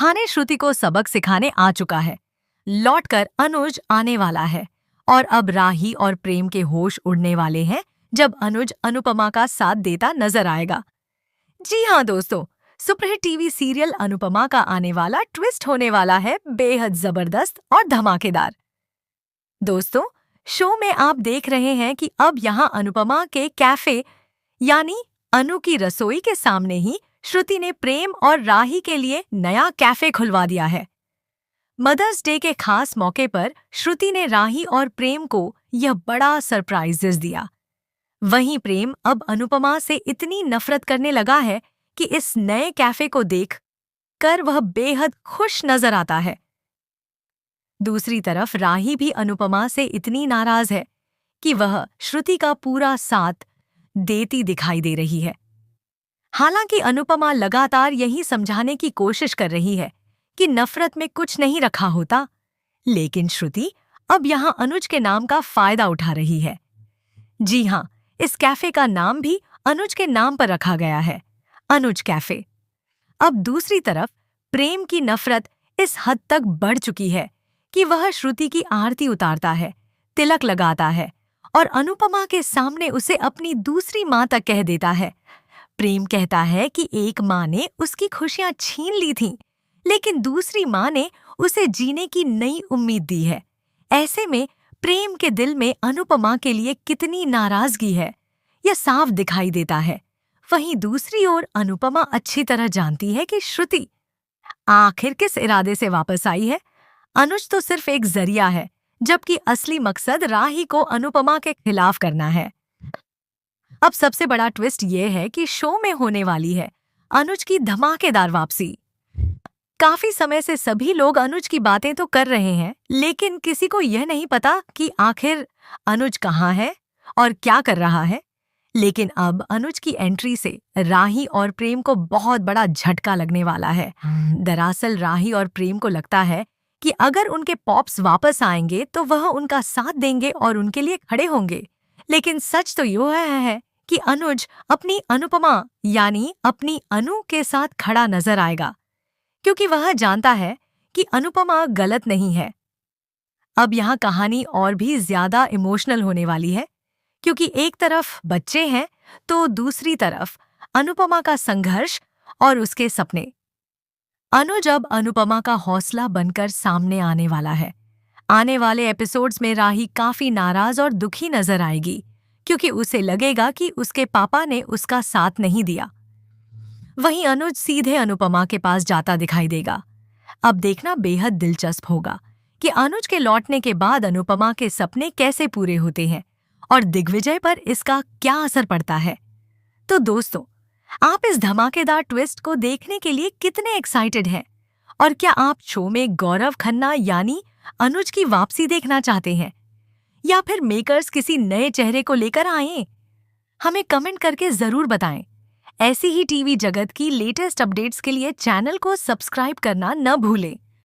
खाने श्रुति को सबक सिखाने आ चुका है। लौटकर अनुज आने वाला है और अब राही और प्रेम के होश उड़ने वाले हैं जब अनुज अनुपमा का साथ देता नजर आएगा। जी हाँ दोस्तों, सुपरहिट टीवी सीरियल अनुपमा का आने वाला ट्विस्ट होने वाला है बेहद जबरदस्त और धमाकेदार। दोस्तों, शो में आप देख रहे हैं कि अब यहाँ अनुपमा के कैफे यानी अनु की रसोई के सामने ही श्रुति ने प्रेम और राही के लिए नया कैफे खुलवा दिया है। मदर्स डे के खास मौके पर श्रुति ने राही और प्रेम को यह बड़ा सरप्राइजेस दिया। वहीं प्रेम अब अनुपमा से इतनी नफरत करने लगा है कि इस नए कैफे को देख कर वह बेहद खुश नजर आता है। दूसरी तरफ राही भी अनुपमा से इतनी नाराज है कि वह श्रुति का पूरा साथ देती दिखाई दे रही है। हालांकि अनुपमा लगातार यही समझाने की कोशिश कर रही है कि नफरत में कुछ नहीं रखा होता, लेकिन श्रुति अब यहाँ अनुज के नाम का फायदा उठा रही है। जी हाँ, इस कैफे का नाम भी अनुज के नाम पर रखा गया है, अनुज कैफे। अब दूसरी तरफ प्रेम की नफरत इस हद तक बढ़ चुकी है कि वह श्रुति की आरती उतारता है, तिलक लगाता है और अनुपमा के सामने उसे अपनी दूसरी माँ तक कह देता है। प्रेम कहता है कि एक माँ ने उसकी खुशियां छीन ली थीं, लेकिन दूसरी माँ ने उसे जीने की नई उम्मीद दी है। ऐसे में प्रेम के दिल में अनुपमा के लिए कितनी नाराजगी है, यह साफ दिखाई देता है। वहीं दूसरी ओर अनुपमा अच्छी तरह जानती है कि श्रुति आखिर किस इरादे से वापस आई है। अनुज तो सिर्फ एक जरिया है, जबकि असली मकसद राही को अनुपमा के खिलाफ करना है। अब सबसे बड़ा ट्विस्ट ये है कि शो में होने वाली है अनुज की धमाकेदार वापसी। काफी समय से सभी लोग अनुज की बातें तो कर रहे हैं, लेकिन किसी को यह नहीं पता कि आखिर अनुज कहाँ है और क्या कर रहा है। लेकिन अब अनुज की एंट्री से राही और प्रेम को बहुत बड़ा झटका लगने वाला है। दरअसल राही और प्रेम को लगता है कि अगर उनके पॉप्स वापस आएंगे तो वह उनका साथ देंगे और उनके लिए खड़े होंगे, लेकिन सच तो यह है कि अनुज अपनी अनुपमा यानी अपनी अनु के साथ खड़ा नजर आएगा, क्योंकि वह जानता है कि अनुपमा गलत नहीं है। अब यहाँ कहानी और भी ज्यादा इमोशनल होने वाली है, क्योंकि एक तरफ बच्चे हैं तो दूसरी तरफ अनुपमा का संघर्ष और उसके सपने। अनुज अब अनुपमा का हौसला बनकर सामने आने वाला है। आने वाले एपिसोड्स में राही काफी नाराज और दुखी नजर आएगी, क्योंकि उसे लगेगा कि उसके पापा ने उसका साथ नहीं दिया। वहीं अनुज सीधे अनुपमा के पास जाता दिखाई देगा। अब देखना बेहद दिलचस्प होगा कि अनुज के लौटने के बाद अनुपमा के सपने कैसे पूरे होते हैं और दिग्विजय पर इसका क्या असर पड़ता है। तो दोस्तों, आप इस धमाकेदार ट्विस्ट को देखने के लिए कितने एक्साइटेड हैं? और क्या आप शो में गौरव खन्ना यानी अनुज की वापसी देखना चाहते हैं, या फिर मेकर्स किसी नए चेहरे को लेकर आए? हमें कमेंट करके जरूर बताएं। ऐसी ही टीवी जगत की लेटेस्ट अपडेट्स के लिए चैनल को सब्सक्राइब करना न भूलें।